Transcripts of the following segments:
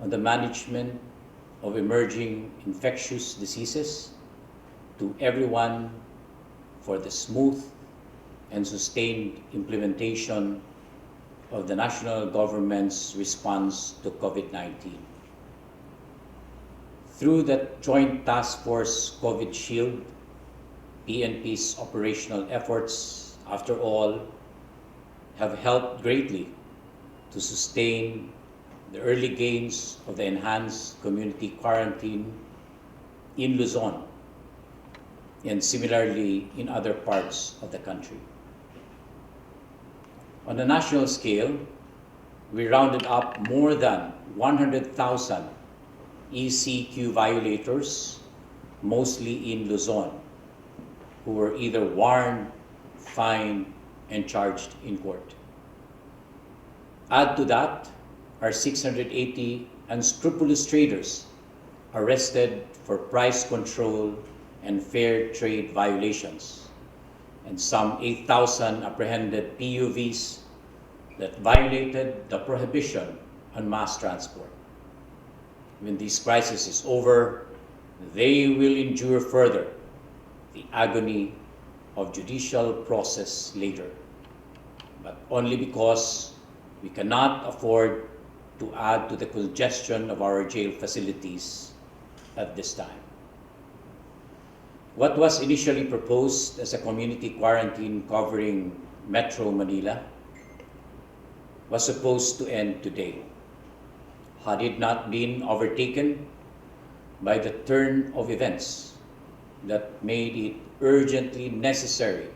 on the management of emerging infectious diseases, to everyone for the smooth and sustained implementation of the national government's response to COVID-19. Through the Joint Task Force COVID Shield, PNP's operational efforts, after all, have helped greatly to sustain the early gains of the enhanced community quarantine in Luzon and similarly in other parts of the country. On a national scale, we rounded up more than 100,000 ECQ violators, mostly in Luzon, who were either warned, fined, and charged in court. Add to that our 680 unscrupulous traders arrested for price control and fair trade violations, and some 8,000 apprehended PUVs that violated the prohibition on mass transport. When this crisis is over, they will endure further the agony of judicial process later, but only because we cannot afford to add to the congestion of our jail facilities at this time. What was initially proposed as a community quarantine covering Metro Manila was supposed to end today, had it not been overtaken by the turn of events that made it urgently necessary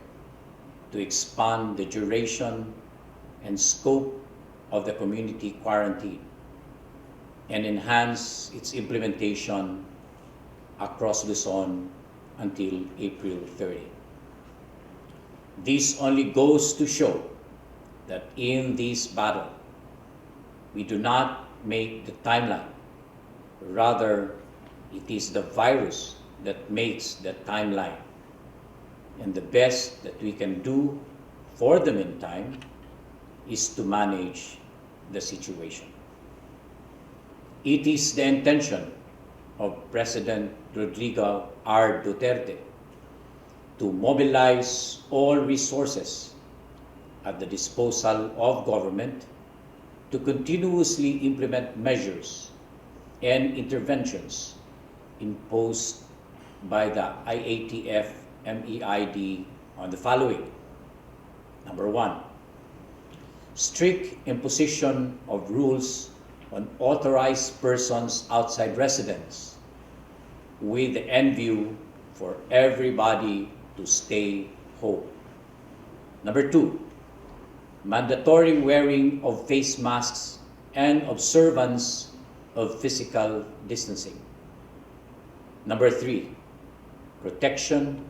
to expand the duration and scope of the community quarantine and enhance its implementation across Luzon until April 30. This only goes to show that in this battle, we do not make the timeline. Rather, it is the virus that makes the timeline. And the best that we can do for the meantime is to manage the situation. It is the intention of President Rodrigo R. Duterte to mobilize all resources at the disposal of government to continuously implement measures and interventions imposed by the IATF MEID on the following. Number one, strict imposition of rules on authorized persons outside residence with the end view for everybody to stay home. Number two, mandatory wearing of face masks and observance of physical distancing. Number three, protection,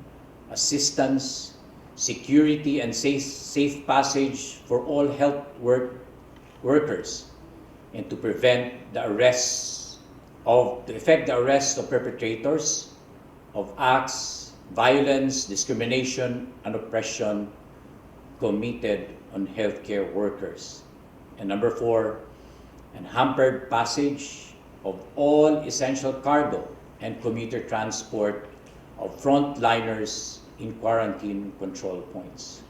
assistance, security, and safe passage for all health workers, and to prevent the arrest of perpetrators of acts, violence, discrimination, and oppression committed on healthcare workers. And number four, unhampered passage of all essential cargo and commuter transport of frontliners in quarantine control points.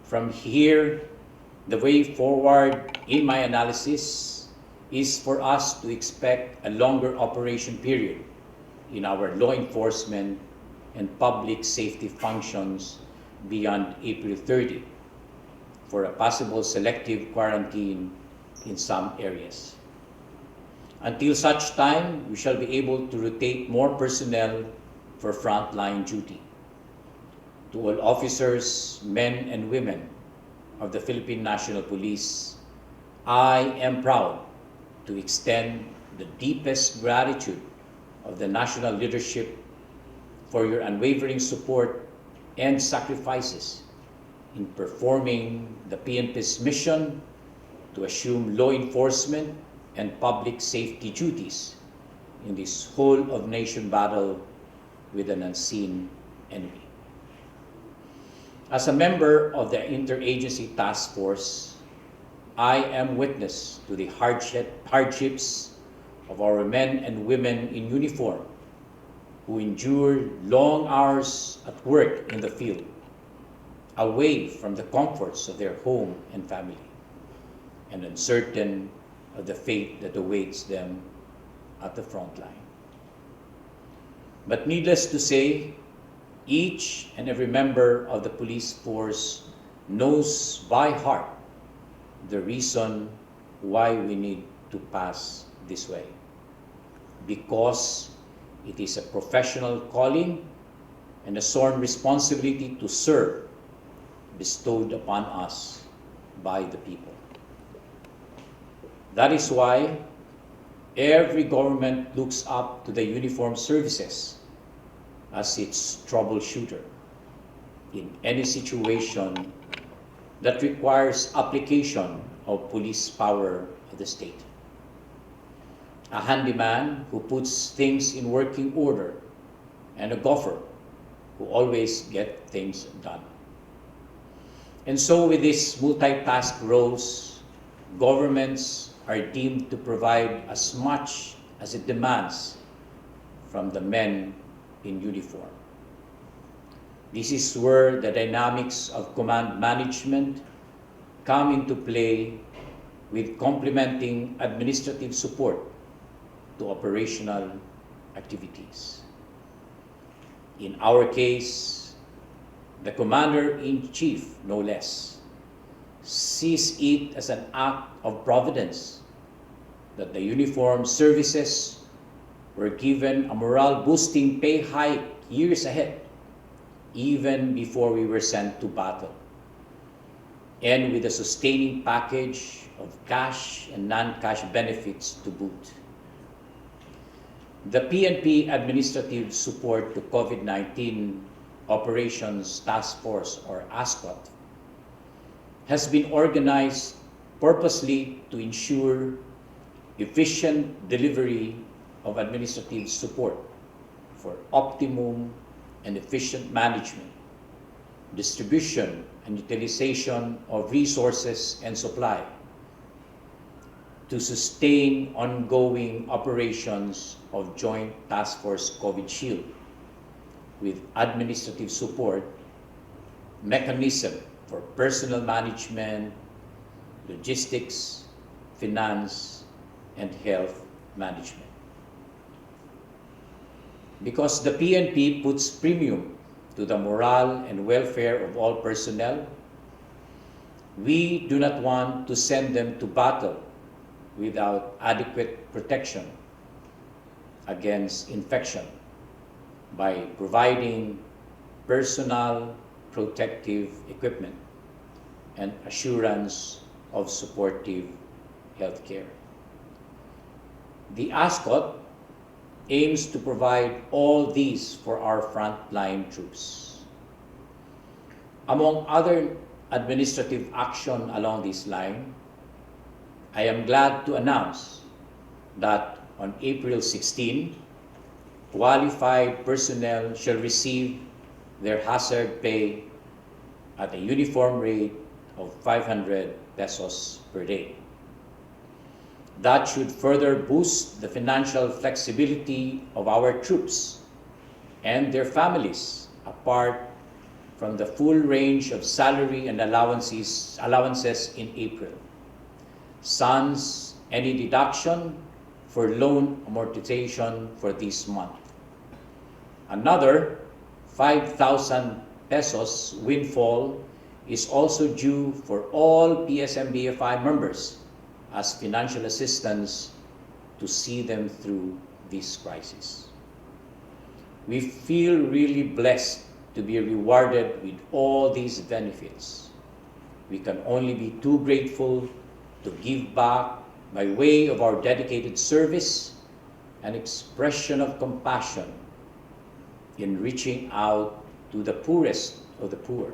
From here, the way forward in my analysis is for us to expect a longer operation period in our law enforcement and public safety functions beyond April 30 for a possible selective quarantine in some areas. Until such time, we shall be able to rotate more personnel for frontline duty. To all officers, men and women of the Philippine National Police, I am proud to extend the deepest gratitude of the national leadership for your unwavering support and sacrifices in performing the PNP's mission to assume law enforcement and public safety duties in this whole-of-nation battle with an unseen enemy. As a member of the Interagency Task Force, I am witness to the hardships of our men and women in uniform who endure long hours at work in the field, away from the comforts of their home and family, and uncertain of the fate that awaits them at the front line. But needless to say, each and every member of the police force knows by heart the reason why we need to pass this way. Because it is a professional calling and a sworn responsibility to serve bestowed upon us by the people. That is why every government looks up to the uniformed services as its troubleshooter in any situation that requires application of police power of the state. A handyman who puts things in working order, and a gopher who always gets things done. And so with these multitask roles, governments are deemed to provide as much as it demands from the men in uniform. This is where the dynamics of command management come into play, with complementing administrative support to operational activities. In our case, the Commander-in-Chief, no less, sees it as an act of providence that the uniformed services were given a morale-boosting pay hike years ahead, even before we were sent to battle, and with a sustaining package of cash and non-cash benefits to boot. The PNP Administrative Support to COVID-19 Operations Task Force, or ASCOT, has been organized purposely to ensure efficient delivery of administrative support for optimum and efficient management, distribution and utilization of resources and supply, to sustain ongoing operations of Joint Task Force COVID Shield with administrative support, mechanism for personnel management, logistics, finance, and health management. Because the PNP puts premium to the morale and welfare of all personnel, we do not want to send them to battle without adequate protection against infection by providing personal protective equipment and assurance of supportive health care. The ASCOT aims to provide all these for our frontline troops. Among other administrative action along this line, I am glad to announce that on April 16, qualified personnel shall receive their hazard pay at a uniform rate of 500 pesos per day. That should further boost the financial flexibility of our troops and their families, apart from the full range of salary and allowances in April, sans any deduction for loan amortization for this month. Another 5,000 pesos windfall is also due for all PSMBFI members as financial assistance to see them through this crisis. We feel really blessed to be rewarded with all these benefits. We can only be too grateful to give back by way of our dedicated service and expression of compassion in reaching out to the poorest of the poor,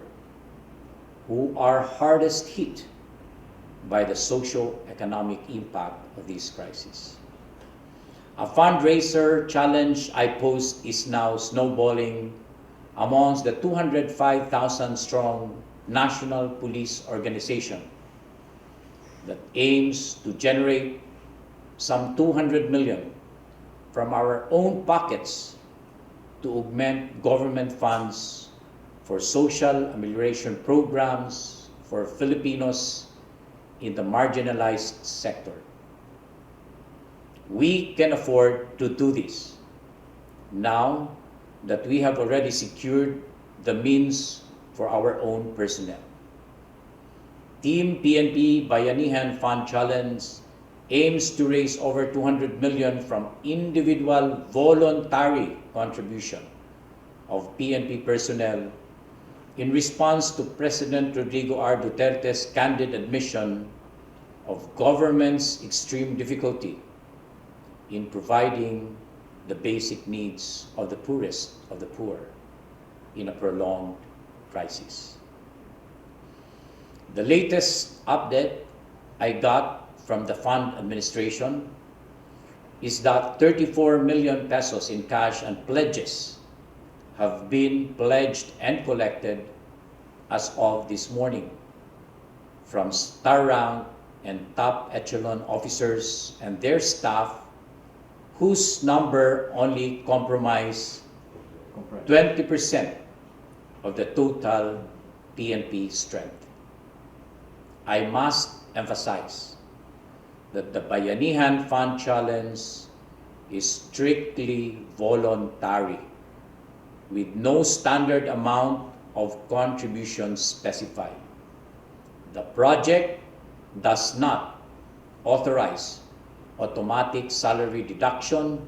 who are hardest hit by the socio-economic impact of this crisis. A fundraiser challenge I post is now snowballing amongst the 205,000 strong National Police Organization. that aims to generate some 200 million from our own pockets to augment government funds for social amelioration programs for Filipinos in the marginalized sector. We can afford to do this now that we have already secured the means for our own personnel. Team PNP Bayanihan Fund Challenge aims to raise over 200 million from individual voluntary contribution of PNP personnel in response to President Rodrigo R. Duterte's candid admission of government's extreme difficulty in providing the basic needs of the poorest of the poor in a prolonged crisis. The latest update I got from the fund administration is that 34 million pesos in cash and pledges have been pledged and collected as of this morning from star rank and top echelon officers and their staff whose number only comprise 20% of the total PNP strength. I must emphasize that the Bayanihan Fund Challenge is strictly voluntary, with no standard amount of contributions specified. The project does not authorize automatic salary deduction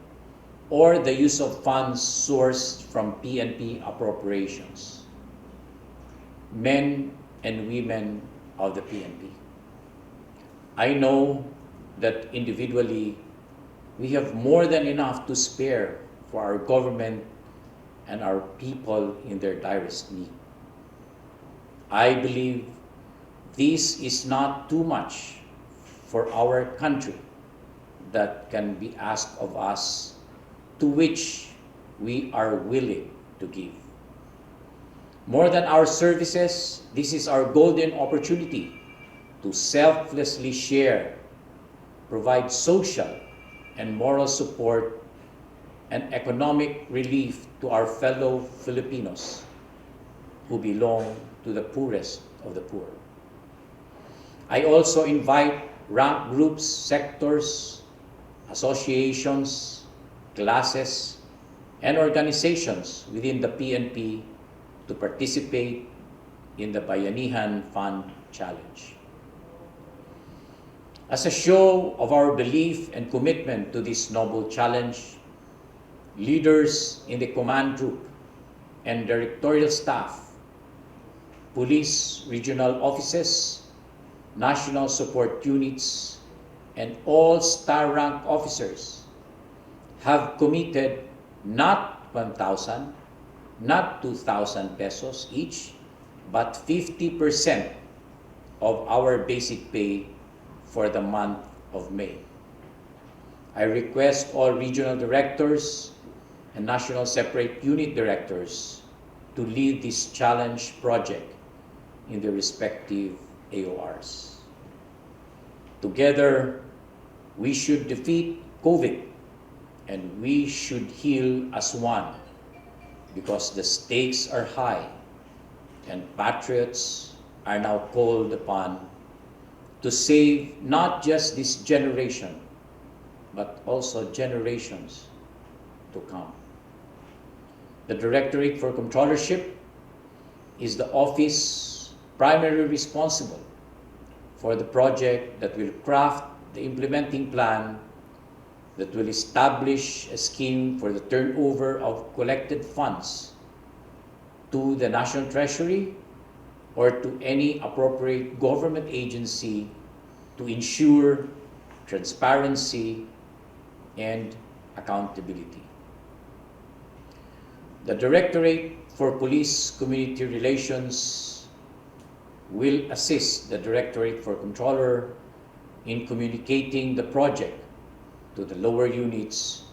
or the use of funds sourced from PNP appropriations. Men and women of the PNP, I know that individually we have more than enough to spare for our government and our people in their direst need. I believe this is not too much for our country that can be asked of us, to which we are willing to give. More than our services, this is our golden opportunity to selflessly share, provide social and moral support and economic relief to our fellow Filipinos who belong to the poorest of the poor. I also invite rank groups, sectors, associations, classes, and organizations within the PNP to participate in the Bayanihan Fund Challenge. As a show of our belief and commitment to this noble challenge, leaders in the command group and directorial staff, police regional offices, national support units, and all star rank officers have committed not 1,000, not 2,000 pesos each, but 50% of our basic pay for the month of May. I request all regional directors and national separate unit directors to lead this challenge project in their respective AORs. Together, we should defeat COVID and we should heal as one, because the stakes are high and patriots are now called upon to save not just this generation, but also generations to come. The Directorate for Controllership is the office primarily responsible for the project that will craft the implementing plan that will establish a scheme for the turnover of collected funds to the National Treasury or to any appropriate government agency to ensure transparency and accountability. The Directorate for Police Community Relations will assist the Directorate for Controller in communicating the project to the lower units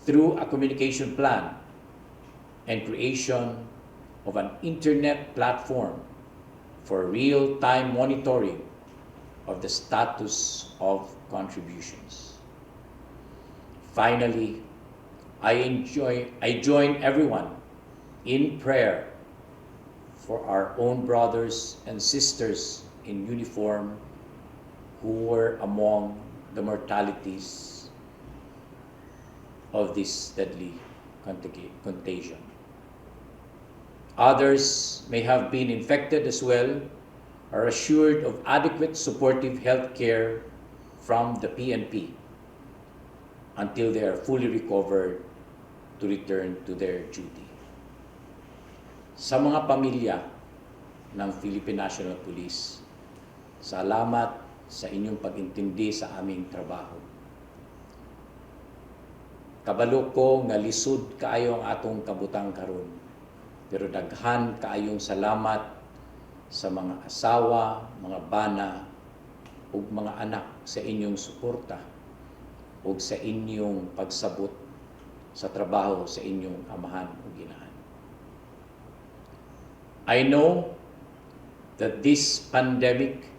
through a communication plan and creation of an internet platform for real-time monitoring of the status of contributions. Finally, I join everyone in prayer for our own brothers and sisters in uniform who were among the mortalities of this deadly contagion. Others may have been infected as well, are assured of adequate supportive health care from the PNP until they are fully recovered to return to their duty. Sa mga pamilya ng Philippine National Police, salamat sa inyong pag-intindi sa aming trabaho. Kabalo ko nga lisod kaayo ang atong kabutang karon, pero daghan kaayong salamat sa mga asawa, mga bana, ug mga anak sa inyong suporta ug sa inyong pagsabot sa trabaho sa inyong amahan ug inahan. I know that this pandemic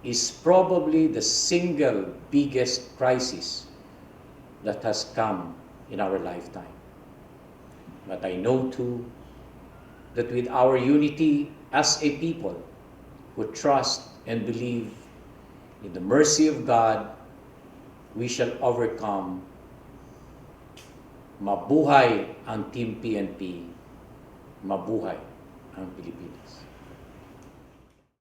is probably the single biggest crisis that has come in our lifetime. But I know too that with our unity as a people who trust and believe in the mercy of God, we shall overcome. Mabuhay ang Team PNP, mabuhay ang Pilipinas.